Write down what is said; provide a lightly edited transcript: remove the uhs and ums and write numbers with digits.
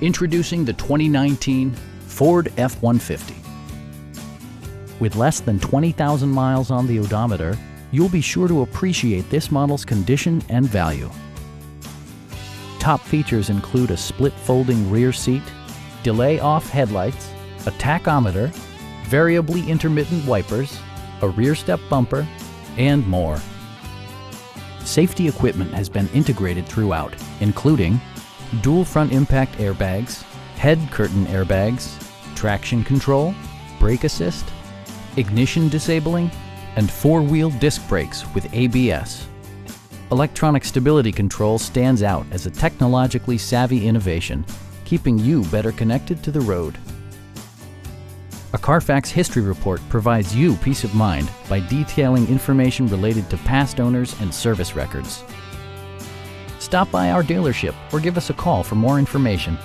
Introducing the 2019 Ford F-150. With less than 20,000 miles on the odometer, you'll be sure to appreciate this model's condition and value. Top features include a split folding rear seat, delay-off headlights, a tachometer, variably intermittent wipers, a rear step bumper, and more. Safety equipment has been integrated throughout, including dual front impact airbags, head curtain airbags, traction control, brake assist, ignition disabling, and four-wheel disc brakes with ABS. Electronic stability control stands out as a technologically savvy innovation, keeping you better connected to the road. A Carfax history report provides you peace of mind by detailing information related to past owners and service records. Stop by our dealership or give us a call for more information.